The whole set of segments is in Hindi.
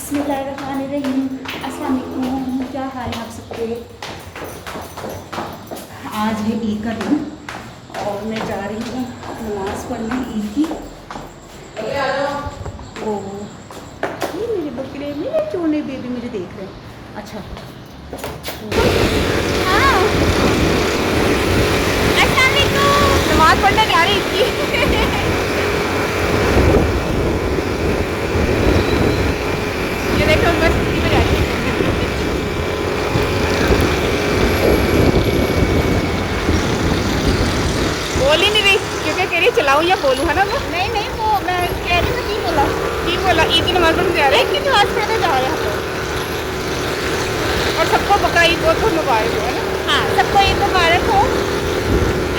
बिस्मिल्लाहिर्रहमानिर्रहीम। अस्सलाम वालेकुम, क्या हाल है आप सबके। आज है ईद का दिन और मैं जा रही हूँ नमाज़ पढ़ने ईद की। वो ये मेरे बकरे मेरे चोने बेबी मुझे देख रहे हैं। अच्छा हाँ, अस्सलाम वालेकुम। नमाज़ पढ़ने जा रही ईद की। ये देखो बस में जा रही है। बोल ही नहीं रही क्योंकि कह रही चलाऊं या बोलूं, है ना। वो नहीं नहीं, वो मैं कह रही थी की बोला ईद की नमाज पढ़ने जा रहे हैं, ईद की नमाज पढ़ने जा रहे हैं और सबको बकरा ईद बहुत बहुत मुबारक हो, है ना। हाँ, सबको ईद मुबारक हो।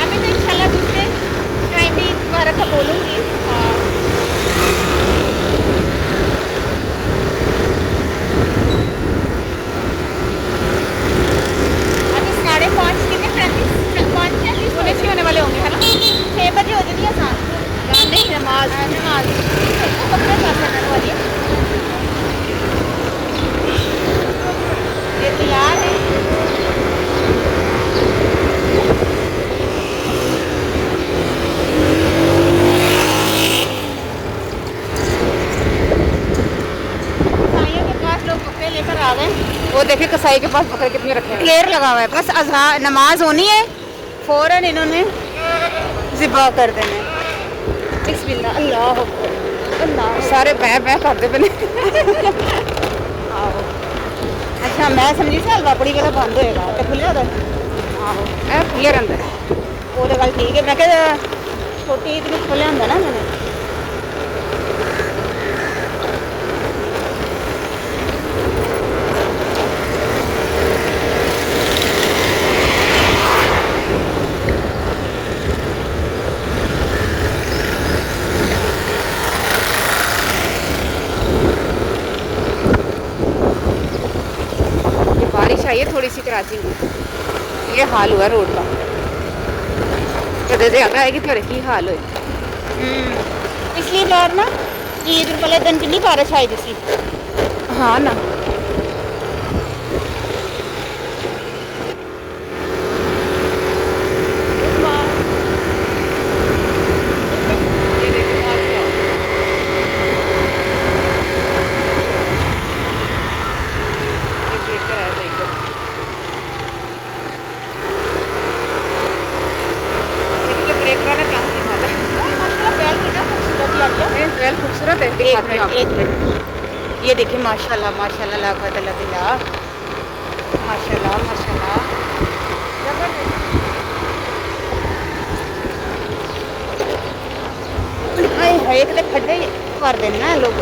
अभी तो इंशाल्लाह दूसरे टाइम भी ईद मुबारक का बोलूँगी। हाँ, अभी 5:30 कितने 35 होने से होने वाले होंगे, है ना। 6 बजे हो जाती है आसान नहीं नमाज नमाज बकरा करने वाली है। ये तैयार है। कसाइयों के पास लोग बकरे लेकर आ गए। वो देखिए कसाई के पास बकरे कितने रखे हैं। ढेर लगा हुआ है, बस अज़ान नमाज होनी है, फौरन इन्होंने ज़िबा कर देना है। बिस्मिल्लाह अल्लाह अल्लाह, सारे बैं बैं करते पे। आहो, अच्छा मैं समझी सी हलवापड़ी वाला बंद होएगा तो खुले होता। आहो ए खुले रहता है, वो तो गल ठीक है। मैं क्या छोटी ईद में खुले होंगे ना मैंने। बारिश आई है थोड़ी सी कराची में, ये हाल हुआ रोड का। कदे दे आएगी फिर की हाल हो। पिछली बार ना ईद वाले दिन कितनी बारिश आई थी। हाँ ना, खूबसूरत है। एक मिनट, ये देखिए माशाल्लाह माशाल्लाह ला कुव्वत इल्ला बिल्लाह, माशाल्लाह माशाल्लाह। हाय हाय कितने खड्डे कर देना है लोग।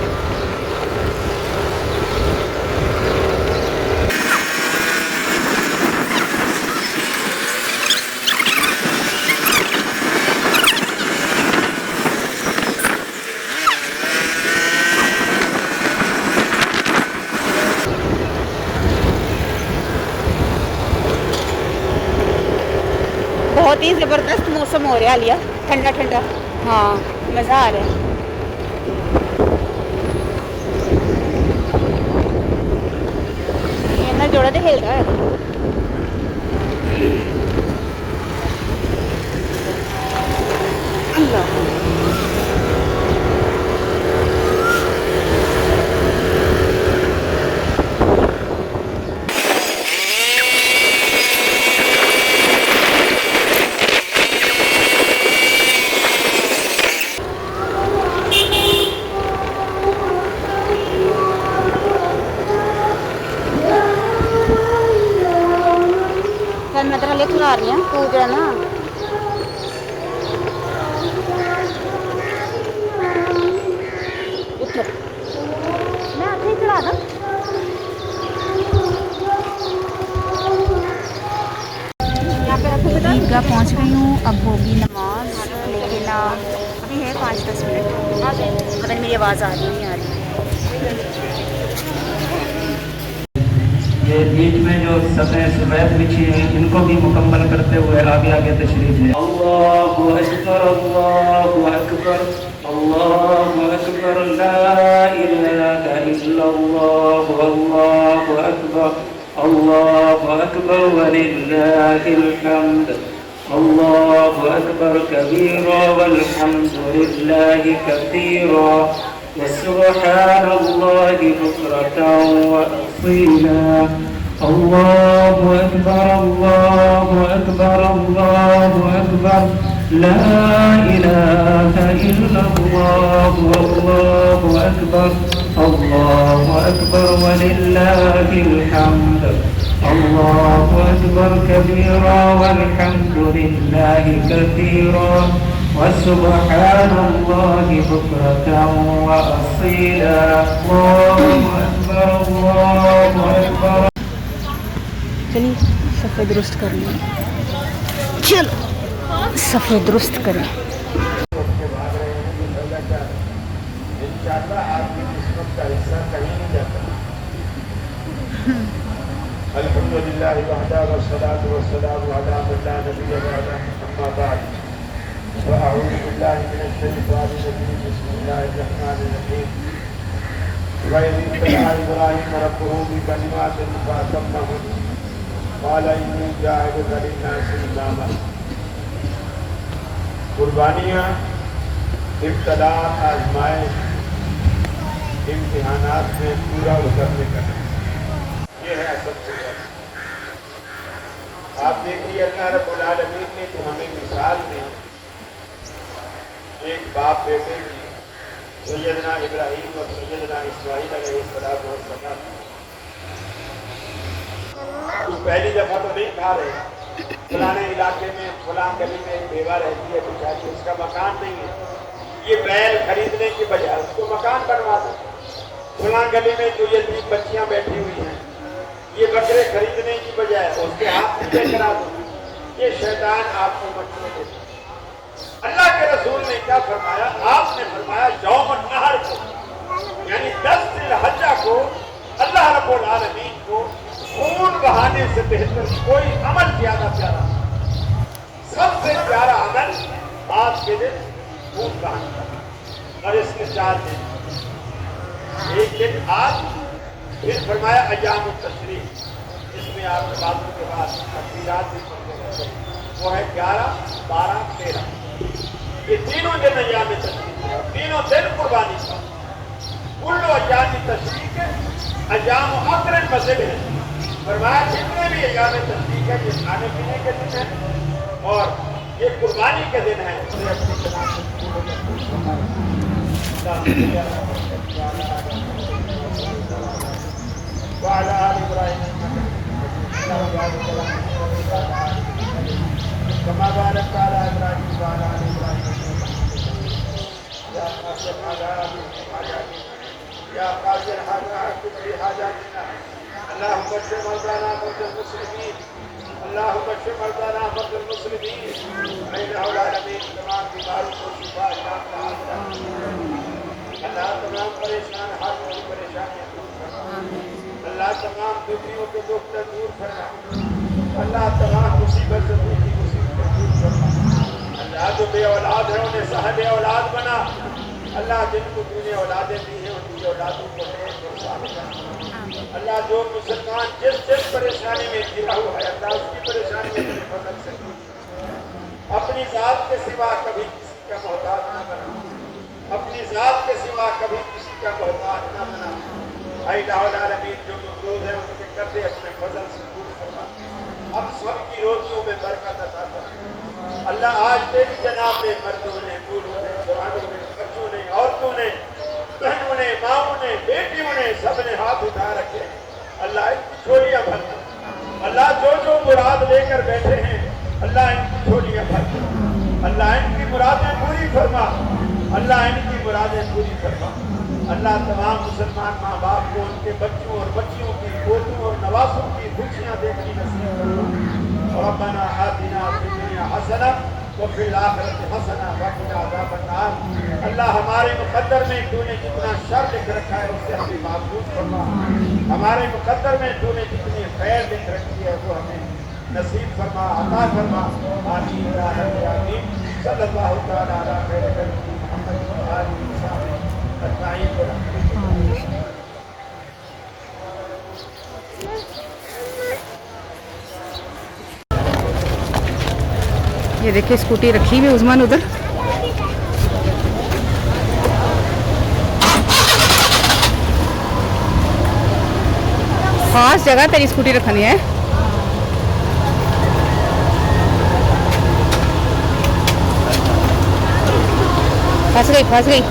बहुत ही ज़बरदस्त मौसम हो रहा है लिया, ठंडा ठंडा। हाँ मज़ा आ रहा है। ये ना जोड़ा तो खेल रहा है। अल्लाह मैं तेरा ले चुरा रही हूँ तू जो है ना। मैं आते ही चढ़ा दा। ईदगाह पहुँच गई हूँ, अब होगी नमाज, लेकिन अभी है 5-10 मिनट। पता नहीं मेरी आवाज़ आ रही है नहीं आ रही। ये बीच में जो सफ़े सफ़ेद बिछी हैं इनको भी मुकम्मल करते हुए आगे आगे तशरीफ ले। अल्लाहु अकबर अल्लाहु अकबर अल्लाहु अकबर ला इलाहा इल्लल्लाह अल्लाहु अकबर वलिल्लाहिल हम्द अल्लाहु अकबर कबीरा वल्हम्दुलिल्लाहि कसीरा वसुब्हान अल्लाहि बुक्रतन व असीला। अल्लाहु अकबर अल्लाहु अकबर अल्लाहु अकबर ला इलाहा इल्लल्लाह अल्लाहु अकबर वलिल्लाहिल हम्द अल्लाहु अकबर कबीरा वल्हम्दुलिल्लाहि कसीरा वसुब्हान अल्लाहि बुक्रतन व असीला। अल्लाहु अकबर अल्लाहु अकबर। चलिए सफ़े दुरुस्त कर लें, चलो सफ़े दुरुस्त करें। अल्हम्दुलिल्लाह वहदा वस्सलातु वस्सलामु अला मन ला नबिय्य बअदह अम्मा बअद फअऊज़ु बिल्लाहि मिनश शैतानिर रजीम बिस्मिल्लाहिर रहमानिर रहीम। वइज़ इब्राहीम रब्बुहु बिकलिमातिन फअतम्महुन्ना क़ाल इन्नी जाइलुका लिन्नासि इमामा। कुर्बानियाँ, इब्तला, आज़माइश, इम्तिहानात में पूरा उतरने का ये है असल सूरत। आप देखिए अल्लाह रब्बुल आलमीन ने तो हमें मिसाल में एक बाप बेटे की सैयदना इब्राहीम और सैयदना इस्माईल अलैहिस्सलाम तो पहली दफा तो नहीं खा रहे। फलाने इलाके में फलां गली में एक बेवा रहती है बेचारी, उसका मकान नहीं है। ये बैल खरीदने की बजाय उसको मकान बनवा दो। फलां गली में जो यतीम बच्चियां बैठी हुई हैं, ये बकरे खरीदने की बजाय उसके हाथ में करा दो। ये शैतान आपको मचने देता। अल्लाह के रसूल ने क्या फरमाया? आपने फरमाया यौमुन नहर को, यानी 10 ज़िलहज्जा को अल्लाह रब्बुल आलमीन को खून बहाने से बेहतर कोई अमल ज्यादा प्यारा, सबसे प्यारा अमल आज के दिन खून बहाना। और इसके 4 दिन, एक दिन आज, फिर फरमाया अय्यामुत तशरीक, इसमें आप नमाज़ों के बाद तकबीरात भी पढ़ते रहते हैं। वो है 11, 12, 13। ये तीनों दिन अय्याम तशरीक है, तीनों दिन कुर्बानी का। कुल्लु अय्याम तशरीक अय्याम अक़रन मज़िद है। फरमाया जितने भी अय्याम तशरीक है ये खाने पीने के दिन है और ये कुर्बानी के दिन है। तमाम परेशान हाथों की परेशानियां दूर करना। अल्लाह तमाम दुखियों के दुख से दूर करना। अल्लाह तमाम मुसीबत से दूर की मुसीबत दूर करना। अल्लाह जो बे औलाद है उन्हें साहिब औलाद बना। अल्लाह जिनको तूने औलादें दी हैं उनकी औलादों को नेक और सालिह बना। अल्लाह जो मुसलमान जिस परेशानी में घिरा हुआ है अल्लाह उसकी परेशानी में तेरे फजल से दूर। अपनी जात के सिवा कभी किसी का मोहताज न बना। अपनी जात के सिवा कभी किसी का मोहताज न बना। आलमीन जो मकरूज है उनके कर्जे अपने फजल से दूर करना। अब सबकी रोटियों में बरकत अता कर। अल्लाह आज तेरी जनाब में मर्दों ने, बूढ़ों ने, जवानों ने, बच्चों ने, औरतों ने, बहनों ने, माओं ने, बेटियों ने, सबने हाथ उठा रखे। अल्लाह इनकी झोलियां भरना। अल्लाह जो मुराद लेकर बैठे हैं अल्लाह इनकी झोलियां भरना। अल्लाह इनकी मुरादें पूरी फरमा। अल्लाह इनकी मुरादें पूरी फरमा। अल्लाह तमाम मुसलमान माँ बाप को उनके बच्चों और बच्चियों की, पोतों और नवासों की खुशियाँ देखनी नसीब फरमा। रब्बना आतिना फिद दुनिया हसना वफ़िल आखिरति हसना वक़िना अज़ाबन्नार। अल्लाह हमारे मुक़द्दर में तूने जितना शर लिख रखा है उससे हमें महफूज फरमा। हमारे मुक़द्दर में तूने जितनी खैर लिख रखी है वो हमें नसीब फरमा, अता फरमा। आमीन या रब्बी आमीन। सल्लल्लाहु तआला अला खैरि खल्क़िही मुहम्मद व आलिहि व सहबिही अजमईन। ये देखिए स्कूटी रखी हुई उस्मान उधर। खास जगह तेरी स्कूटी रखनी है। फंस गई फंस गई।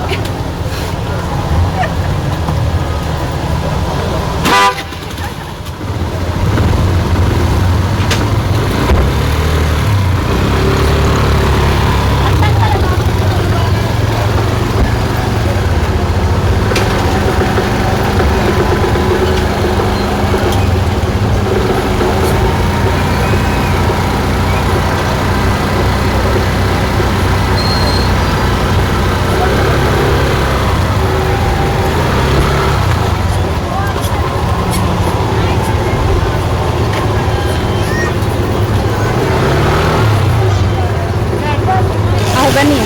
बनी है।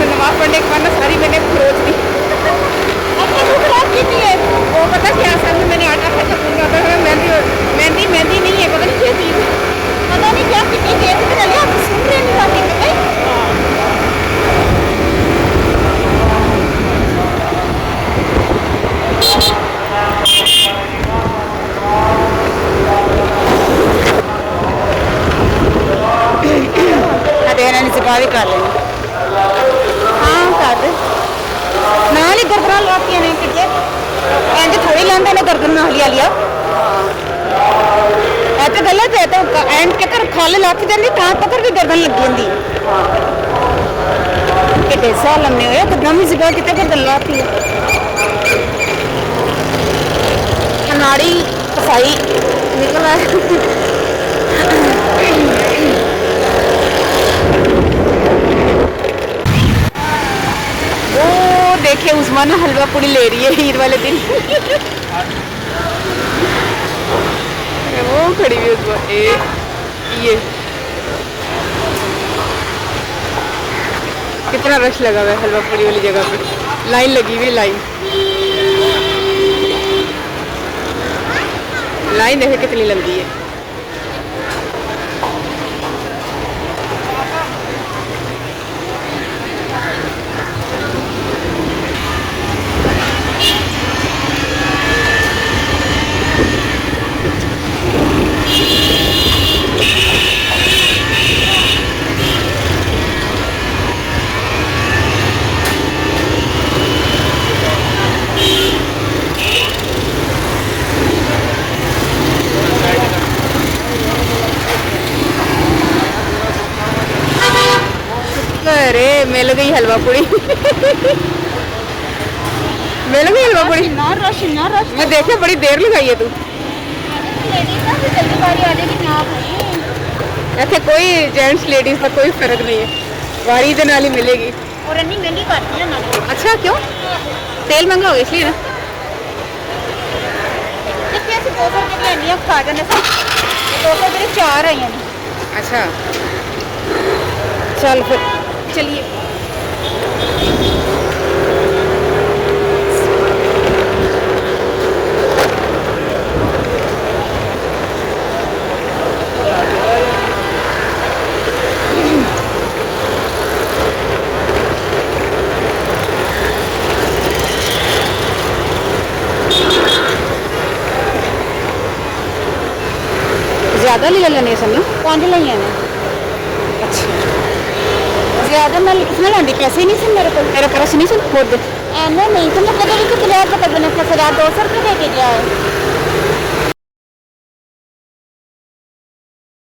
नमाज पढ़ने के बाद ना सारी मैंने खरोच दी। वो पता क्या असल में मैंने आटा खा मेहंदी मेहंदी नहीं है, पता नहीं क्या चीज़ है, पता नहीं क्या कितनी देर से चले आप सुन रहे नहीं बातें सिपा भी कर लेंगे। हाँ कर दे ना ही गर्दन लाती ने कि इंज थोड़ी लाता ने गर्दन ना लिया लिया तो गलत है। तो एंड तक खल लथ जाती तक भी गर्दन लगी जाती कि सा लम्बे हुए कदम भी सिपा कितने गर्दन लाती नाड़ी कसाई निकल आए। देखिए उस्मान हलवा पूरी ले रही है ईद वाले दिन। वो खड़ी हुई उस्मान ये कितना रश लगा हुआ है हलवा पूरी वाली जगह पे, लाइन लगी हुई लाइन देखिए कितनी लंबी है। अरे मिल गई हलवा पूरी मिल गई हलवा पूरी। मैं देखा बड़ी देर लगाई है तू इतने कोई जेंट्स लेडीज का कोई फर्क नहीं है, वारी दे नाल ही मिलेगी। अच्छा क्यों तेल महंगा हो गया इसलिए ना। ਅਸੀਂ 200 ਰੁਪਏ ਦੀਆਂ ਇੰਨੀਆਂ ਖਾ ਜਾਂਦੇ ਸੀ 200 ਮੇਰੇ 4 ਆਈਆਂ ਨੇ अच्छा चल फिर ਚਲਿਏ ज्यादा ले लेने सन ना 5 ਲਈਆਂ ਨੇ अच्छा ਜ਼ਿਆਦਾ ਮੈਂ ਲਿਖਣਾ ਲਾਂਦੀ ਪੈਸੇ ਨਹੀਂ ਸੀ ਮੇਰੇ ਕੋਲ तेरा पर्स नहीं सन खुद ਐਨੇ ਨਹੀਂ ਤੇ ਮੈਂ ਕਦੇ ਵੀ ਕਿਤੇ ਲਿਆ ਪਤਾ ਬਣੇ ਫਸਰਾ 200 ਰੁਪਏ ਦੇ ਕੇ ਗਿਆ ਹੈ